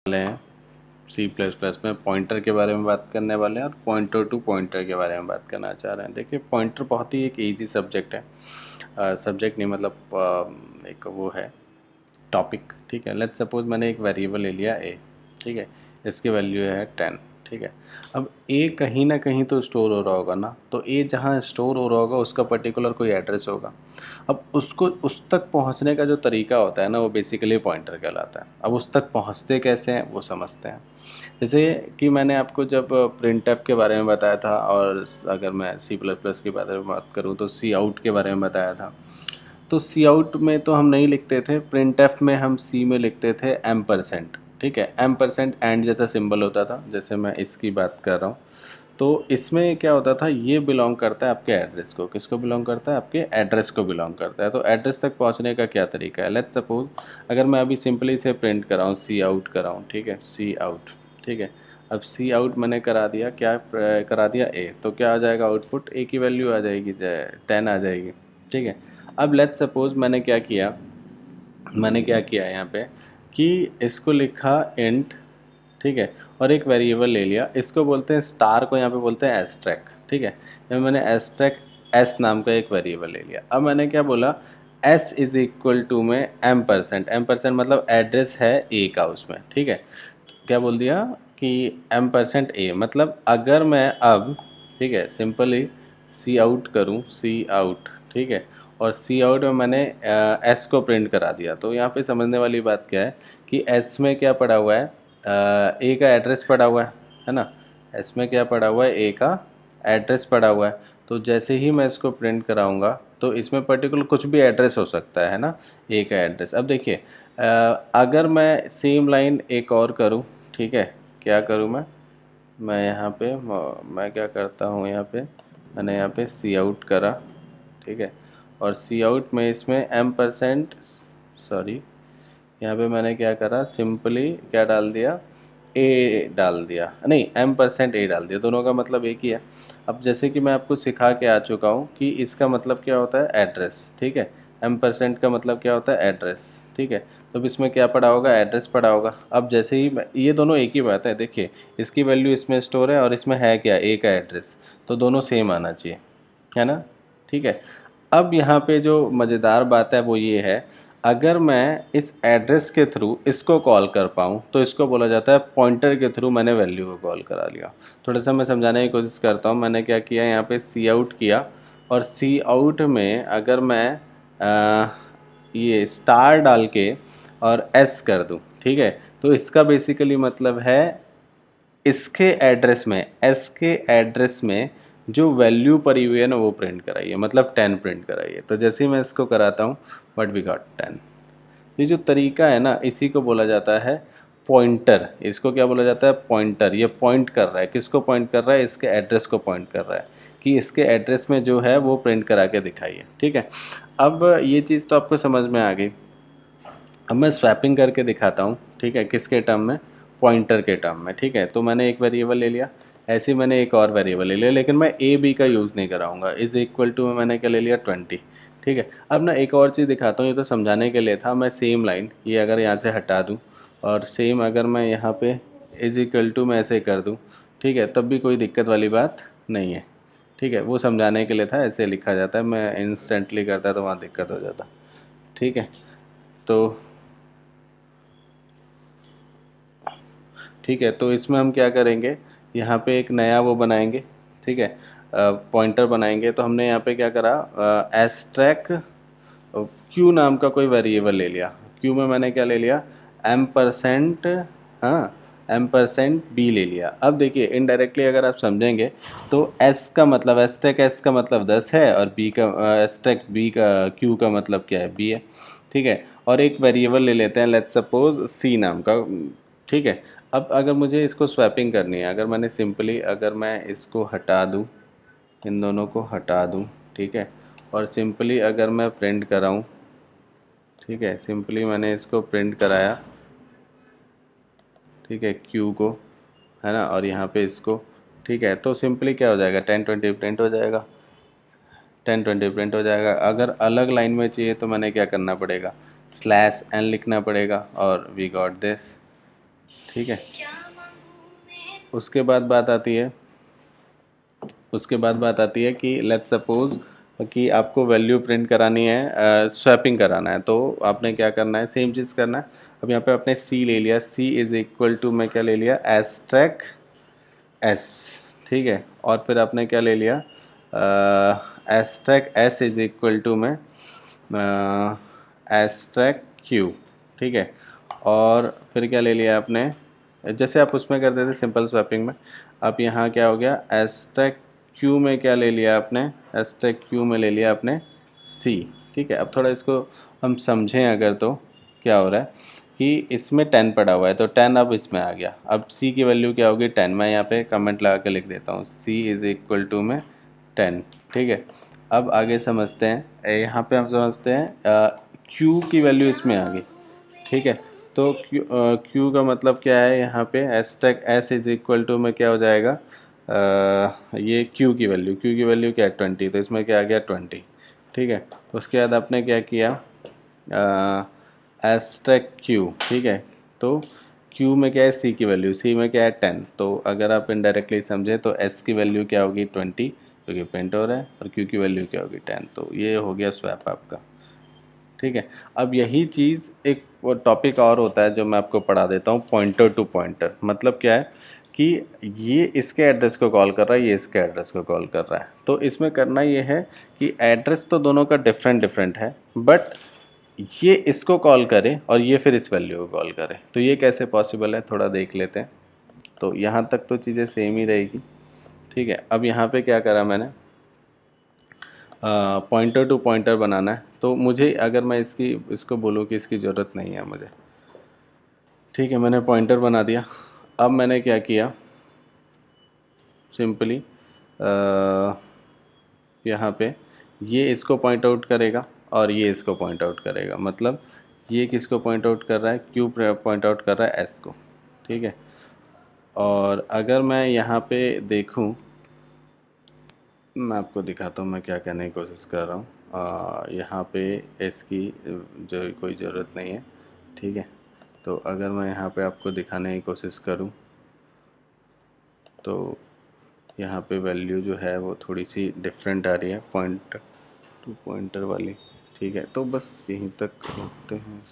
वाले हैं C plus plus में पॉइंटर के बारे में बात करने वाले हैं और पॉइंटर टू पॉइंटर के बारे में बात करना चाह रहे हैं। देखिए पॉइंटर बहुत ही एक इजी सब्जेक्ट है, सब्जेक्ट नहीं मतलब एक वो है टॉपिक। ठीक है, लेट्स सपोज मैंने एक वेरिएबल ले लिया ए, ठीक है, इसकी वैल्यू है 10। ठीक है, अब ए कहीं ना कहीं तो स्टोर हो रहा होगा ना, तो ए जहाँ स्टोर हो रहा होगा उसका पर्टिकुलर कोई एड्रेस होगा। अब उसको उस तक पहुंचने का जो तरीका होता है ना, वो बेसिकली पॉइंटर कहलाता है। अब उस तक पहुंचते कैसे हैं वो समझते हैं। जैसे कि मैंने आपको जब प्रिंटफ के बारे में बताया था, और अगर मैं सी प्लस प्लस के बारे में बात करूँ तो सी आउट के बारे में बताया था। तो सी आउट में तो हम नहीं लिखते थे, प्रिंटफ में हम सी में लिखते थे M%। ठीक है, M% एंड जैसा सिंबल होता था, जैसे मैं इसकी बात कर रहा हूँ। तो इसमें क्या होता था, ये बिलोंग करता है आपके एड्रेस को। किसको बिलोंग करता है? आपके एड्रेस को बिलोंग करता है। तो एड्रेस तक पहुंचने का क्या तरीका है? लेट्स सपोज अगर मैं अभी सिंपली से प्रिंट कराऊँ, सी आउट कराऊँ, ठीक है, सी आउट, ठीक है। अब सी आउट मैंने करा दिया, क्या करा दिया? ए, तो क्या आ जाएगा आउटपुट? ए की वैल्यू आ जाएगी, 10 आ जाएगी। ठीक है, अब लेट्स सपोज मैंने क्या किया यहाँ पे कि इसको लिखा इंट, ठीक है, और एक वेरिएबल ले लिया, इसको बोलते हैं स्टार, को यहाँ पे बोलते हैं एस्ट्रैक। ठीक है, यहाँ मैंने एस्ट्रैक एस नाम का एक वेरिएबल ले लिया। अब मैंने क्या बोला, एस इज इक्वल टू में M% मतलब एड्रेस है ए का उसमें। ठीक है, क्या बोल दिया कि M% ए, मतलब अगर मैं अब, ठीक है, सिंपली सी आउट करूँ, सी आउट, ठीक है, और सी आउट में मैंने एस को प्रिंट करा दिया, तो यहाँ पे समझने वाली बात क्या है कि एस में क्या पड़ा हुआ है, ए का एड्रेस पड़ा हुआ है ना। एस में क्या पड़ा हुआ है? ए का एड्रेस पड़ा हुआ है। तो जैसे ही मैं इसको प्रिंट कराऊंगा तो इसमें पर्टिकुलर कुछ भी एड्रेस हो सकता है ना, ए का एड्रेस। अब देखिए अगर मैं सेम लाइन एक और करूं, ठीक है, क्या करूं मैं यहाँ पे मैं क्या करता हूँ, यहाँ पे मैंने यहाँ पे सी आउट करा, ठीक है, और सी आउट में इसमें M%, सॉरी, यहाँ पे मैंने क्या करा, सिंपली क्या डाल दिया, ए डाल दिया, नहीं M% ए डाल दिया, दोनों का मतलब एक ही है। अब जैसे कि मैं आपको सिखा के आ चुका हूँ कि इसका मतलब क्या होता है, एड्रेस। ठीक है, M% का मतलब क्या होता है, एड्रेस। ठीक है, तो अब इसमें क्या पड़ा होगा, एड्रेस पड़ा होगा। अब जैसे ही ये दोनों एक ही बात है, देखिए इसकी वैल्यू इसमें स्टोर है और इसमें है क्या, ए का एड्रेस, तो दोनों सेम आना चाहिए, है ना। ठीक है, अब यहाँ पे जो मज़ेदार बात है वो ये है, अगर मैं इस एड्रेस के थ्रू इसको कॉल कर पाऊँ तो इसको बोला जाता है पॉइंटर के थ्रू मैंने वैल्यू को कॉल करा लिया। थोड़ा सा मैं समझाने की कोशिश करता हूँ। मैंने क्या किया, यहाँ पे सी आउट किया, और सी आउट में अगर मैं ये स्टार डाल के और एस कर दूँ, ठीक है, तो इसका बेसिकली मतलब है इसके एड्रेस में, एस के एड्रेस में जो वैल्यू पड़ी हुई है ना वो प्रिंट कराइए, मतलब 10 प्रिंट कराइए। तो जैसे ही मैं इसको कराता हूँ, व्हाट वी गॉट, 10। ये जो तरीका है ना, इसी को बोला जाता है पॉइंटर। इसको क्या बोला जाता है, पॉइंटर। ये पॉइंट कर रहा है, किसको पॉइंट कर रहा है, इसके एड्रेस को पॉइंट कर रहा है कि इसके एड्रेस में जो है वो प्रिंट करा के दिखाइए। ठीक है, अब ये चीज़ तो आपको समझ में आ गई। अब मैं स्वैपिंग करके दिखाता हूँ, ठीक है, किसके टर्म में, पॉइंटर के टर्म में। ठीक है, तो मैंने एक वेरिएबल ले लिया, ऐसे ही मैंने एक और वेरिएबल ले लिया, लेकिन मैं ए बी का यूज़ नहीं कराऊंगा। इज़ इक्वल टू में मैंने क्या ले लिया, 20। ठीक है, अब ना एक और चीज़ दिखाता हूँ, ये तो समझाने के लिए था। मैं सेम लाइन ये अगर यहाँ से हटा दूँ और सेम अगर मैं यहाँ पे इज़ इक्वल टू में ऐसे कर दूँ, ठीक है, तब भी कोई दिक्कत वाली बात नहीं है। ठीक है, वो समझाने के लिए था, ऐसे लिखा जाता है, मैं इंस्टेंटली करता तो वहाँ दिक्कत हो जाता। ठीक है, तो ठीक है, तो इसमें हम क्या करेंगे, यहाँ पे एक नया वो बनाएंगे, ठीक है, पॉइंटर बनाएंगे। तो हमने यहाँ पे क्या करा, एस्ट्रैक क्यू नाम का कोई वेरिएबल ले लिया। क्यू में मैंने क्या ले लिया, M%, हाँ, M% बी ले लिया। अब देखिए इनडायरेक्टली अगर आप समझेंगे तो एस का मतलब, एस्ट्रैक एस का मतलब 10 है, और बी का एस्ट्रैक बी का क्यू का मतलब क्या है, बी है। ठीक है, और एक वेरिएबल ले लेते हैं, लेट्स सपोज सी नाम का। ठीक है, अब अगर मुझे इसको स्वैपिंग करनी है, अगर मैंने सिंपली, अगर मैं इसको हटा दूँ, इन दोनों को हटा दूँ, ठीक है, और सिंपली अगर मैं प्रिंट कराऊँ, ठीक है, सिंपली मैंने इसको प्रिंट कराया, ठीक है, क्यू को, है ना, और यहाँ पे इसको, ठीक है, तो सिंपली क्या हो जाएगा, 1020 प्रिंट हो जाएगा, 1020 प्रिंट हो जाएगा। अगर अलग लाइन में चाहिए तो मैंने क्या करना पड़ेगा, /n लिखना पड़ेगा, और वी गॉट दिस। ठीक है। उसके बाद बात आती है कि लेट्स सपोज कि आपको वैल्यू प्रिंट करानी है, स्वैपिंग कराना है, तो आपने क्या करना है, सेम चीज़ करना है। अब यहाँ पे आपने सी ले लिया, सी इज़ इक्वल टू मैं क्या ले लिया, एस्ट्रैक एस, ठीक है। और फिर आपने क्या ले लिया, एस्ट्रैक एस इज इक्वल टू में एस्ट्रैक क्यू, ठीक है। और फिर क्या ले लिया आपने, जैसे आप उसमें करते थे सिंपल स्वैपिंग में, अब यहाँ क्या हो गया, एस्ट्रैक क्यू में क्या ले लिया आपने, एस्ट्रैक क्यू में ले लिया आपने सी, ठीक है। अब थोड़ा इसको हम समझें अगर, तो क्या हो रहा है कि इसमें 10 पड़ा हुआ है, तो 10 अब इसमें आ गया। अब c की वैल्यू क्या होगी, 10। मैं यहाँ पे कमेंट लगा के लिख देता हूँ, c इज़ इक्वल टू में 10, ठीक है। अब आगे समझते हैं, यहाँ पे हम समझते हैं q की वैल्यू इसमें आ गई, ठीक है। तो q का मतलब क्या है, यहाँ पे एस्ट्रैक s इज इक्वल टू में क्या हो जाएगा, ये q की वैल्यू क्या है 20, तो इसमें क्या आ गया 20, ठीक है। उसके बाद आपने क्या किया, एस्ट्रैक क्यू, ठीक है। तो क्यू में क्या है, सी की वैल्यू, सी में क्या है 10, तो अगर आप इनडायरेक्टली समझें तो एस की वैल्यू क्या होगी 20, जो कि प्रिंट हो रहा है, और क्यू की वैल्यू क्या होगी 10, तो ये हो गया स्वैप आपका, ठीक है। अब यही चीज़ एक टॉपिक और होता है जो मैं आपको पढ़ा देता हूँ, पॉइंटर टू पॉइंटर। मतलब क्या है कि ये इसके एड्रेस को कॉल कर रहा है, ये इसके एड्रेस को कॉल कर रहा है। तो इसमें करना ये है कि एड्रेस तो दोनों का डिफरेंट डिफरेंट है, बट ये इसको कॉल करे और ये फिर इस वैल्यू को कॉल करे, तो ये कैसे पॉसिबल है, थोड़ा देख लेते हैं। तो यहाँ तक तो चीज़ें सेम ही रहेगी, ठीक है। अब यहाँ पे क्या करा मैंने, पॉइंटर टू पॉइंटर बनाना है, तो मुझे अगर मैं इसको बोलूँ कि इसकी ज़रूरत नहीं है मुझे, ठीक है, मैंने पॉइंटर बना दिया। अब मैंने क्या किया, सिंपली यहाँ पे ये इसको पॉइंट आउट करेगा और ये इसको पॉइंट आउट करेगा, मतलब ये किसको पॉइंट आउट कर रहा है, क्यू पॉइंट आउट कर रहा है एस को, ठीक है। और अगर मैं यहाँ पे देखूँ, मैं आपको दिखाता हूँ मैं क्या कहने की कोशिश कर रहा हूँ। यहाँ पे एस की जो कोई ज़रूरत नहीं है, ठीक है। तो अगर मैं यहाँ पे आपको दिखाने की कोशिश करूँ, तो यहाँ पे वैल्यू जो है वो थोड़ी सी डिफरेंट आ रही है, पॉइंटर टू पॉइंटर वाली, ठीक है। तो बस यहीं तक रखते हैं।